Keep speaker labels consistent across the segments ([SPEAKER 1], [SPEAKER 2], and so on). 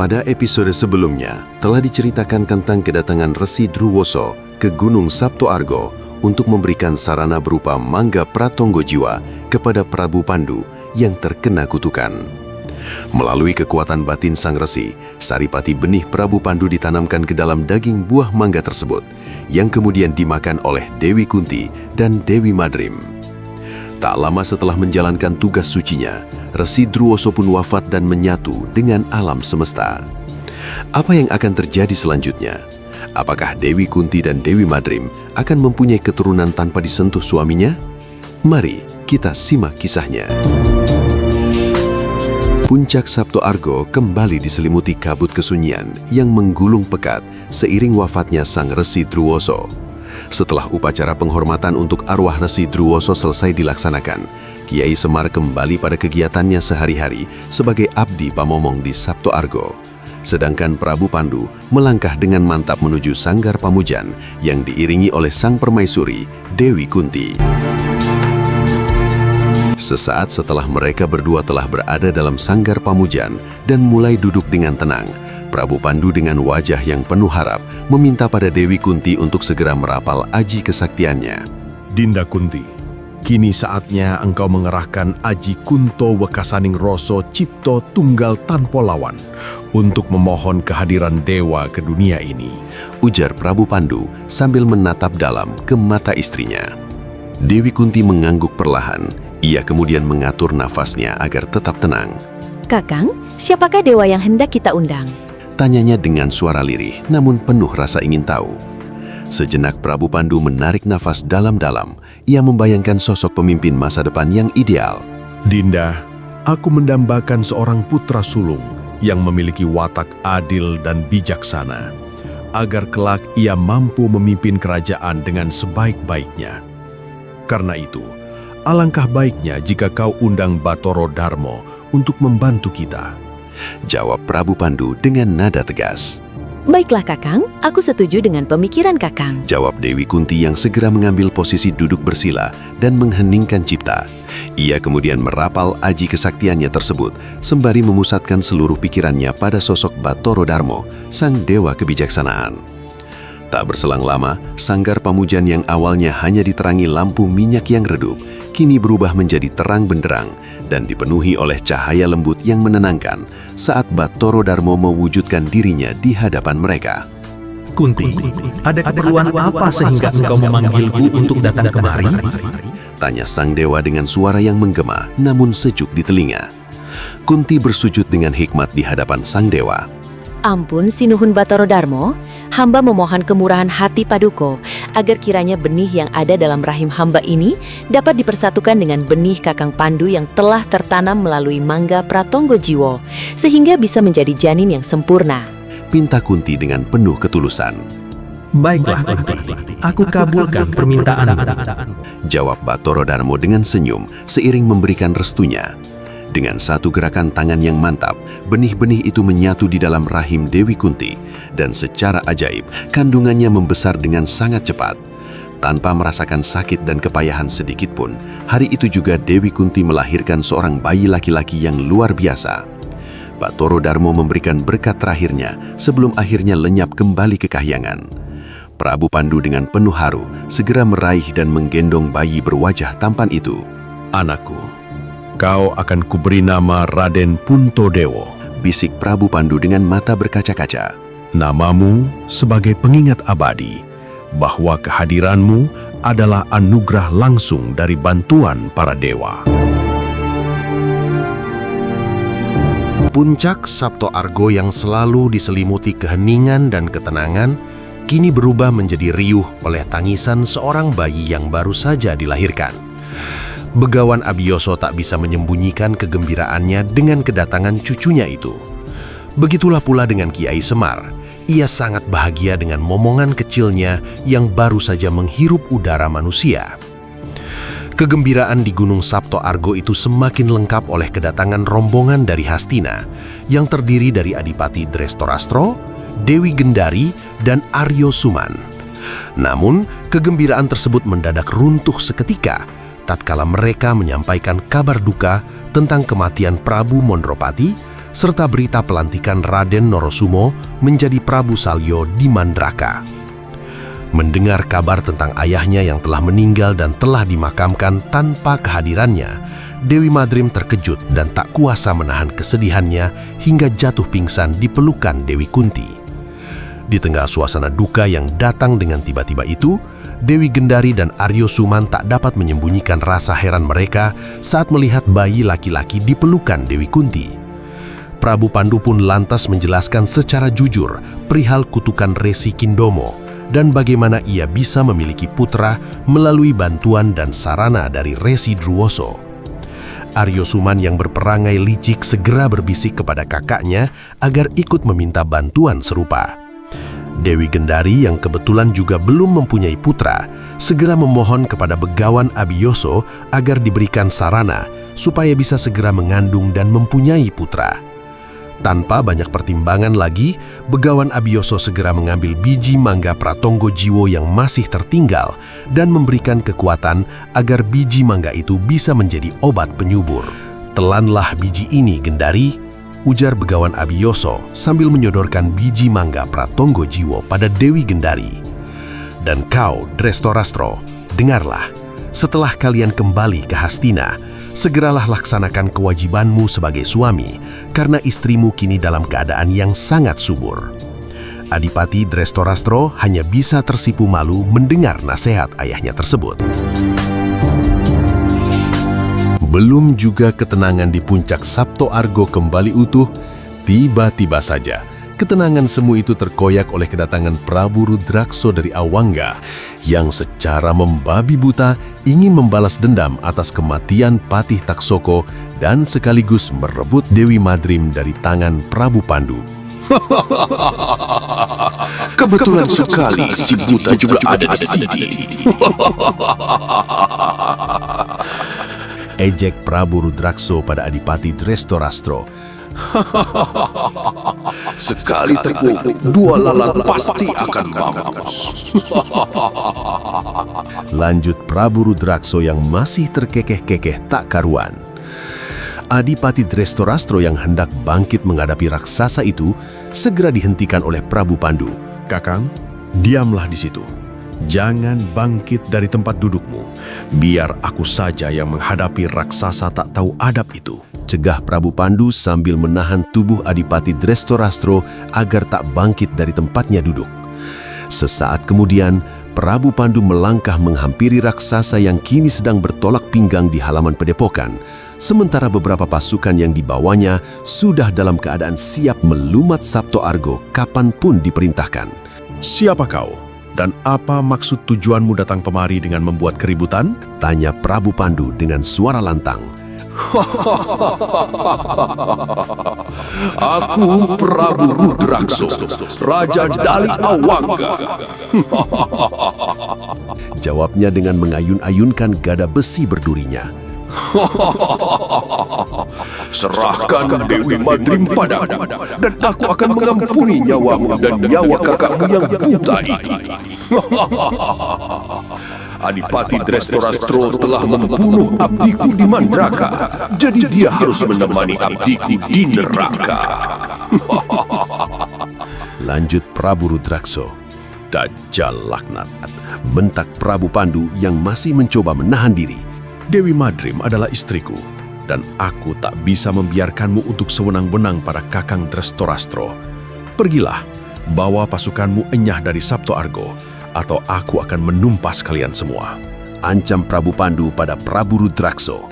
[SPEAKER 1] Pada episode sebelumnya, telah diceritakan tentang kedatangan Resi Druwoso ke Gunung Saptoargo untuk memberikan sarana berupa mangga pratonggo jiwa kepada Prabu Pandu yang terkena kutukan. Melalui kekuatan batin sang resi, saripati benih Prabu Pandu ditanamkan ke dalam daging buah mangga tersebut, yang kemudian dimakan oleh Dewi Kunti dan Dewi Madrim. Tak lama setelah menjalankan tugas sucinya, Resi Druwoso pun wafat dan menyatu dengan alam semesta. Apa yang akan terjadi selanjutnya? Apakah Dewi Kunti dan Dewi Madrim akan mempunyai keturunan tanpa disentuh suaminya? Mari kita simak kisahnya. Puncak Saptoargo kembali diselimuti kabut kesunyian yang menggulung pekat seiring wafatnya sang Resi Druwoso. Setelah upacara penghormatan untuk arwah Resi Druwoso selesai dilaksanakan, Kiai Semar kembali pada kegiatannya sehari-hari sebagai abdi pamomong di Saptoargo. Sedangkan Prabu Pandu melangkah dengan mantap menuju Sanggar Pamujan yang diiringi oleh sang permaisuri, Dewi Kunti. Sesaat setelah mereka berdua telah berada dalam Sanggar Pamujan dan mulai duduk dengan tenang, Prabu Pandu dengan wajah yang penuh harap meminta pada Dewi Kunti untuk segera merapal aji kesaktiannya.
[SPEAKER 2] Dinda Kunti, kini saatnya engkau mengerahkan aji Kunto Wekasaning Roso Cipto Tunggal Tanpa Lawan untuk memohon kehadiran dewa ke dunia ini,
[SPEAKER 1] ujar Prabu Pandu sambil menatap dalam ke mata istrinya. Dewi Kunti mengangguk perlahan. Ia kemudian mengatur nafasnya agar tetap tenang.
[SPEAKER 3] Kakang, siapakah dewa yang hendak kita undang?
[SPEAKER 1] Tanyanya dengan suara lirih, namun penuh rasa ingin tahu. Sejenak Prabu Pandu menarik nafas dalam-dalam. Ia membayangkan sosok pemimpin masa depan yang ideal.
[SPEAKER 2] Dinda, aku mendambakan seorang putra sulung yang memiliki watak adil dan bijaksana, agar kelak ia mampu memimpin kerajaan dengan sebaik-baiknya. Karena itu, alangkah baiknya jika kau undang Batoro Darmo untuk membantu kita,
[SPEAKER 1] jawab Prabu Pandu dengan nada tegas.
[SPEAKER 3] Baiklah Kakang, aku setuju dengan pemikiran Kakang,
[SPEAKER 1] jawab Dewi Kunti yang segera mengambil posisi duduk bersila dan mengheningkan cipta. Ia kemudian merapal aji kesaktiannya tersebut sembari memusatkan seluruh pikirannya pada sosok Batoro Darmo, sang dewa kebijaksanaan. Tak berselang lama, Sanggar Pamujan yang awalnya hanya diterangi lampu minyak yang redup, kini berubah menjadi terang benderang dan dipenuhi oleh cahaya lembut yang menenangkan saat Batoro Darmo mewujudkan dirinya di hadapan mereka.
[SPEAKER 4] Kunti, ada keperluan apa sehingga engkau memanggilku untuk datang kemari?
[SPEAKER 1] Tanya sang dewa dengan suara yang menggema namun sejuk di telinga. Kunti bersujud dengan hikmat di hadapan sang dewa.
[SPEAKER 3] Ampun Sinuhun Batoro Darmo, hamba memohon kemurahan hati Paduko agar kiranya benih yang ada dalam rahim hamba ini dapat dipersatukan dengan benih Kakang Pandu yang telah tertanam melalui mangga pratonggo jiwo, sehingga bisa menjadi janin yang sempurna.
[SPEAKER 1] Pinta Kunti dengan penuh ketulusan.
[SPEAKER 4] Baiklah Kunti, aku kabulkan permintaanmu,
[SPEAKER 1] jawab Batoro Darmo dengan senyum seiring memberikan restunya. Dengan satu gerakan tangan yang mantap, benih-benih itu menyatu di dalam rahim Dewi Kunti, dan secara ajaib, kandungannya membesar dengan sangat cepat. Tanpa merasakan sakit dan kepayahan sedikit pun, hari itu juga Dewi Kunti melahirkan seorang bayi laki-laki yang luar biasa. Batoro Darmo memberikan berkat terakhirnya sebelum akhirnya lenyap kembali ke kahyangan. Prabu Pandu dengan penuh haru segera meraih dan menggendong bayi berwajah tampan itu.
[SPEAKER 2] Anakku, kau akan kuberi nama Raden Puntodewo,
[SPEAKER 1] bisik Prabu Pandu dengan mata berkaca-kaca.
[SPEAKER 2] Namamu sebagai pengingat abadi bahwa kehadiranmu adalah anugerah langsung dari bantuan para dewa.
[SPEAKER 5] Puncak Saptoargo yang selalu diselimuti keheningan dan ketenangan, kini berubah menjadi riuh oleh tangisan seorang bayi yang baru saja dilahirkan. Begawan Abiyoso tak bisa menyembunyikan kegembiraannya dengan kedatangan cucunya itu. Begitulah pula dengan Kiai Semar. Ia sangat bahagia dengan momongan kecilnya yang baru saja menghirup udara manusia. Kegembiraan di Gunung Saptoargo itu semakin lengkap oleh kedatangan rombongan dari Hastina yang terdiri dari Adipati Drestorastro, Dewi Gendari, dan Aryo Suman. Namun, kegembiraan tersebut mendadak runtuh seketika tatkala mereka menyampaikan kabar duka tentang kematian Prabu Mondropati serta berita pelantikan Raden Norosumo menjadi Prabu Salyo di Mandraka. Mendengar kabar tentang ayahnya yang telah meninggal dan telah dimakamkan tanpa kehadirannya, Dewi Madrim terkejut dan tak kuasa menahan kesedihannya hingga jatuh pingsan di pelukan Dewi Kunti. Di tengah suasana duka yang datang dengan tiba-tiba itu, Dewi Gendari dan Aryo Suman tak dapat menyembunyikan rasa heran mereka saat melihat bayi laki-laki di pelukan Dewi Kunti. Prabu Pandu pun lantas menjelaskan secara jujur perihal kutukan Resi Kindomo dan bagaimana ia bisa memiliki putra melalui bantuan dan sarana dari Resi Druwoso. Aryo Suman yang berperangai licik segera berbisik kepada kakaknya agar ikut meminta bantuan serupa. Dewi Gendari yang kebetulan juga belum mempunyai putra, segera memohon kepada Begawan Abiyoso agar diberikan sarana supaya bisa segera mengandung dan mempunyai putra. Tanpa banyak pertimbangan lagi, Begawan Abiyoso segera mengambil biji mangga Pratonggo Jiwo yang masih tertinggal dan memberikan kekuatan agar biji mangga itu bisa menjadi obat penyubur. "Telanlah biji ini, Gendari," ujar Begawan Abiyoso sambil menyodorkan biji mangga Pratonggo Jiwo pada Dewi Gendari. "Dan kau, Drestorastro, dengarlah. Setelah kalian kembali ke Hastina, segeralah laksanakan kewajibanmu sebagai suami, karena istrimu kini dalam keadaan yang sangat subur." Adipati Drestorastro hanya bisa tersipu malu mendengar nasihat ayahnya tersebut.
[SPEAKER 1] Belum juga ketenangan di puncak Sabto Argo kembali utuh, tiba-tiba saja ketenangan semu itu terkoyak oleh kedatangan Prabu Rudrakso dari Awangga yang secara membabi buta ingin membalas dendam atas kematian Patih Taksoko dan sekaligus merebut Dewi Madrim dari tangan Prabu Pandu.
[SPEAKER 6] Kebetulan sekali si buta juga ada di sini.
[SPEAKER 1] Ejek Prabu Rudrakso pada Adipati Drestorastro.
[SPEAKER 6] Sekali terpukul, dua lalat pasti akan mampus.
[SPEAKER 1] Lanjut Prabu Rudrakso yang masih terkekeh-kekeh tak karuan. Adipati Drestorastro yang hendak bangkit menghadapi raksasa itu segera dihentikan oleh Prabu Pandu.
[SPEAKER 2] "Kakang, diamlah di situ. Jangan bangkit dari tempat dudukmu. Biar aku saja yang menghadapi raksasa tak tahu adab itu,"
[SPEAKER 1] cegah Prabu Pandu sambil menahan tubuh Adipati Drestorastro agar tak bangkit dari tempatnya duduk. Sesaat kemudian, Prabu Pandu melangkah menghampiri raksasa yang kini sedang bertolak pinggang di halaman padepokan, sementara beberapa pasukan yang dibawanya sudah dalam keadaan siap melumat Sabto Argo kapanpun diperintahkan.
[SPEAKER 2] "Siapa kau? Dan apa maksud tujuanmu datang kemari dengan membuat keributan?"
[SPEAKER 1] tanya Prabu Pandu dengan suara lantang.
[SPEAKER 6] Aku Prabu Rudrakso, Raja dari Awangga.
[SPEAKER 1] Jawabnya dengan mengayun-ayunkan gada besi berdurinya.
[SPEAKER 6] Serahkan Dewi Madrim padaku, dan aku akan mengampuni nyawamu dan nyawa kakakmu yang buta itu. Adipati Drestorastro telah membunuh abdiku di Mandraka, jadi dia harus menemani abdiku di neraka.
[SPEAKER 1] Lanjut Prabu Rudrakso.
[SPEAKER 2] "Dajjal laknat,"
[SPEAKER 1] bentak Prabu Pandu yang masih mencoba menahan diri.
[SPEAKER 2] "Dewi Madrim adalah istriku, dan aku tak bisa membiarkanmu untuk sewenang-wenang pada Kakang Drestorastro. Pergilah, bawa pasukanmu enyah dari Sabto Argo, atau aku akan menumpas kalian semua,"
[SPEAKER 1] ancam Prabu Pandu pada Prabu Rudrakso.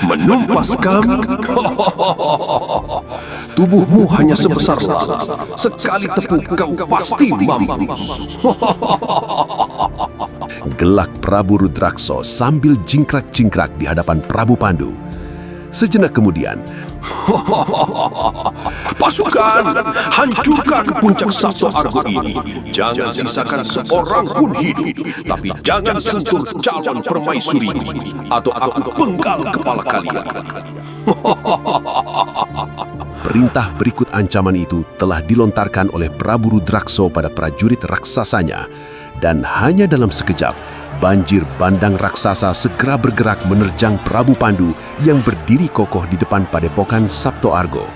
[SPEAKER 6] Menumpas kami? Tubuhmu hanya sebesar lalat. Sekali tepuk kau pasti mampus.
[SPEAKER 1] Gelak Prabu Rudrakso sambil jingkrak-jingkrak di hadapan Prabu Pandu. Sejenak kemudian,
[SPEAKER 6] "Pasukan, hancurkan puncak Sabto Argo ini. Jangan sisakan seorang pun hidup, tapi jangan sentuh calon permaisuri atau aku penggal kepala kalian."
[SPEAKER 1] perintah berikut ancaman itu telah dilontarkan oleh Prabu Rudrakso pada prajurit raksasanya, Dan hanya dalam sekejap, banjir bandang raksasa segera bergerak menerjang Prabu Pandu yang berdiri kokoh di depan padepokan Sabto Argo.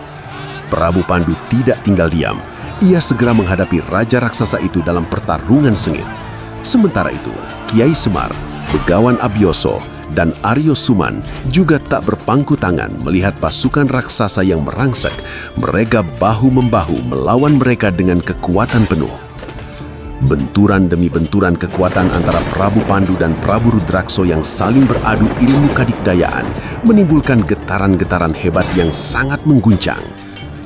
[SPEAKER 1] Prabu Pandu tidak tinggal diam. Ia segera menghadapi raja raksasa itu dalam pertarungan sengit. Sementara itu, Kiai Semar, Begawan Abioso, dan Aryo Suman juga tak berpangku tangan melihat pasukan raksasa yang merangsek. Mereka bahu-membahu melawan mereka dengan kekuatan penuh. Benturan demi benturan kekuatan antara Prabu Pandu dan Prabu Rudrakso yang saling beradu ilmu kadikdayaan menimbulkan getaran-getaran hebat yang sangat mengguncang.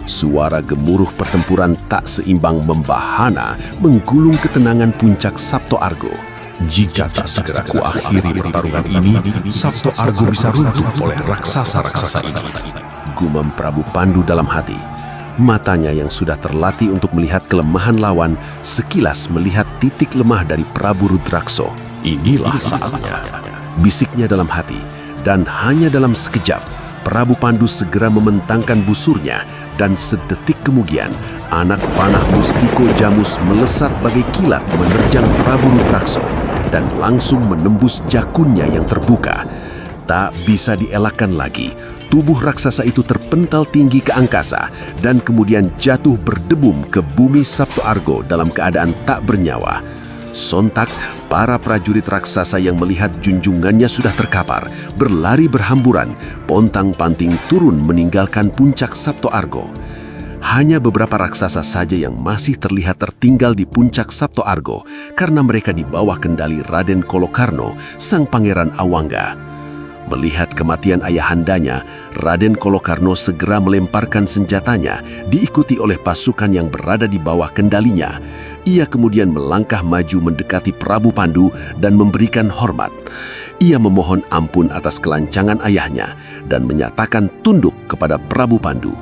[SPEAKER 1] Suara gemuruh pertempuran tak seimbang membahana menggulung ketenangan puncak Sabto Argo.
[SPEAKER 2] Jika tak segera kuakhiri pertarungan ini, Sabto Argo bisa runtuh oleh raksasa-raksasa ini.
[SPEAKER 1] Gumam Prabu Pandu dalam hati. Matanya yang sudah terlatih untuk melihat kelemahan lawan sekilas melihat titik lemah dari Prabu Rudrakso.
[SPEAKER 2] Inilah saatnya.
[SPEAKER 1] Bisiknya dalam hati, dan hanya dalam sekejap, Prabu Pandu segera membentangkan busurnya dan sedetik kemudian, anak panah Mustiko Jamus melesat bagai kilat menerjang Prabu Rudrakso dan langsung menembus jakunnya yang terbuka. Tak bisa dielakkan lagi. Tubuh raksasa itu terpental tinggi ke angkasa dan kemudian jatuh berdebum ke bumi Sabto Argo dalam keadaan tak bernyawa. Sontak, para prajurit raksasa yang melihat junjungannya sudah terkapar, berlari berhamburan, pontang-panting turun meninggalkan puncak Sabto Argo. Hanya beberapa raksasa saja yang masih terlihat tertinggal di puncak Sabto Argo karena mereka di bawah kendali Raden Kolokarno, sang pangeran Awangga. Melihat kematian ayahandanya, Raden Kolokarno segera melemparkan senjatanya, diikuti oleh pasukan yang berada di bawah kendalinya. Ia kemudian melangkah maju mendekati Prabu Pandu dan memberikan hormat. Ia memohon ampun atas kelancangan ayahnya dan menyatakan tunduk kepada Prabu Pandu.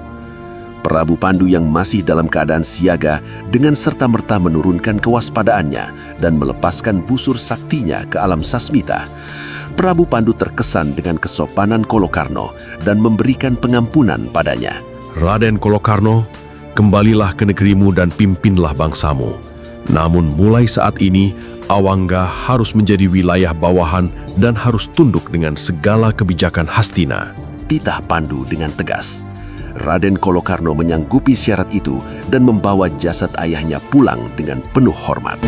[SPEAKER 1] Prabu Pandu yang masih dalam keadaan siaga dengan serta-merta menurunkan kewaspadaannya dan melepaskan busur saktinya ke alam sasmita. Prabu Pandu terkesan dengan kesopanan Kolokarno dan memberikan pengampunan padanya.
[SPEAKER 2] Raden Kolokarno, kembalilah ke negerimu dan pimpinlah bangsamu. Namun mulai saat ini, Awangga harus menjadi wilayah bawahan dan harus tunduk dengan segala kebijakan Hastina.
[SPEAKER 1] Titah Pandu dengan tegas. Raden Kolokarno menyanggupi syarat itu dan membawa jasad ayahnya pulang dengan penuh hormat.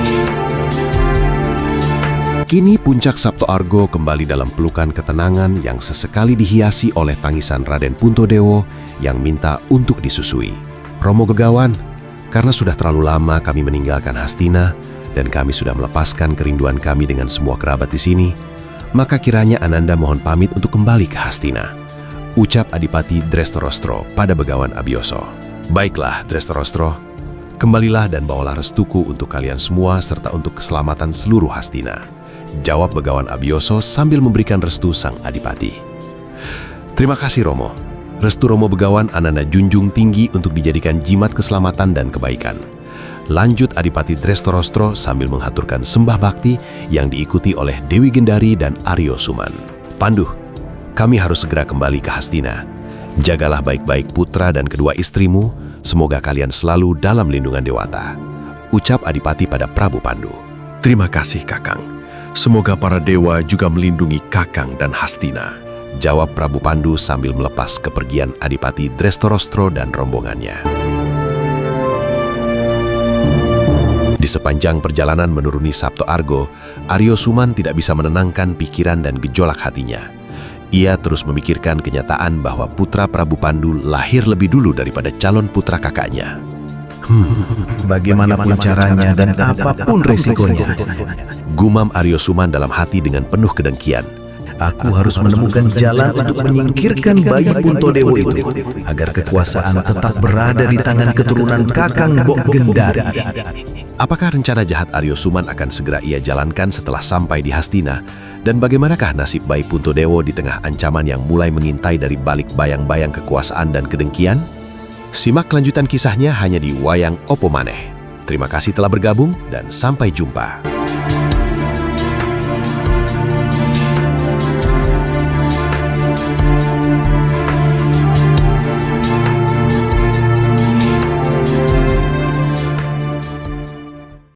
[SPEAKER 5] Kini puncak Sabto Argo kembali dalam pelukan ketenangan yang sesekali dihiasi oleh tangisan Raden Puntodewo yang minta untuk disusui. Romo Gegawan, karena sudah terlalu lama kami meninggalkan Hastina dan kami sudah melepaskan kerinduan kami dengan semua kerabat di sini, maka kiranya Ananda mohon pamit untuk kembali ke Hastina. Ucap Adipati Drestorostro pada Begawan Abioso. Baiklah Drestorostro, kembalilah dan bawalah restuku untuk kalian semua serta untuk keselamatan seluruh Hastina. Jawab Begawan Abioso sambil memberikan restu sang adipati. Terima kasih Romo. Restu Romo Begawan Ananda junjung tinggi untuk dijadikan jimat keselamatan dan kebaikan. Lanjut Adipati Drestorostro sambil menghaturkan sembah bakti yang diikuti oleh Dewi Gendari dan Aryo Suman. Pandu, kami harus segera kembali ke Hastina. Jagalah baik-baik putra dan kedua istrimu, semoga kalian selalu dalam lindungan Dewata. Ucap Adipati pada Prabu Pandu.
[SPEAKER 2] Terima kasih Kakang. Semoga para dewa juga melindungi Kakang dan Hastina.
[SPEAKER 5] Jawab Prabu Pandu sambil melepas kepergian Adipati Drestorostro dan rombongannya. Di sepanjang perjalanan menuruni Sabto Argo, Aryo Suman tidak bisa menenangkan pikiran dan gejolak hatinya. Ia terus memikirkan kenyataan bahwa putra Prabu Pandu lahir lebih dulu daripada calon putra kakaknya.
[SPEAKER 4] Bagaimanapun caranya dan apapun resikonya,
[SPEAKER 5] Gumam Aryo Suman dalam hati dengan penuh kedengkian.
[SPEAKER 4] aku harus menemukan jalan untuk menyingkirkan bayi Puntodewo itu, agar kekuasaan tetap berada di tangan keturunan Kakang Bok Gendari.
[SPEAKER 5] Apakah rencana jahat Aryo Suman akan segera ia jalankan setelah sampai di Hastina? Dan bagaimanakah nasib bayi Puntodewo di tengah ancaman yang mulai mengintai dari balik bayang-bayang kekuasaan dan kedengkian? Simak kelanjutan kisahnya hanya di Wayang Opo Maneh. Terima kasih telah bergabung dan sampai jumpa.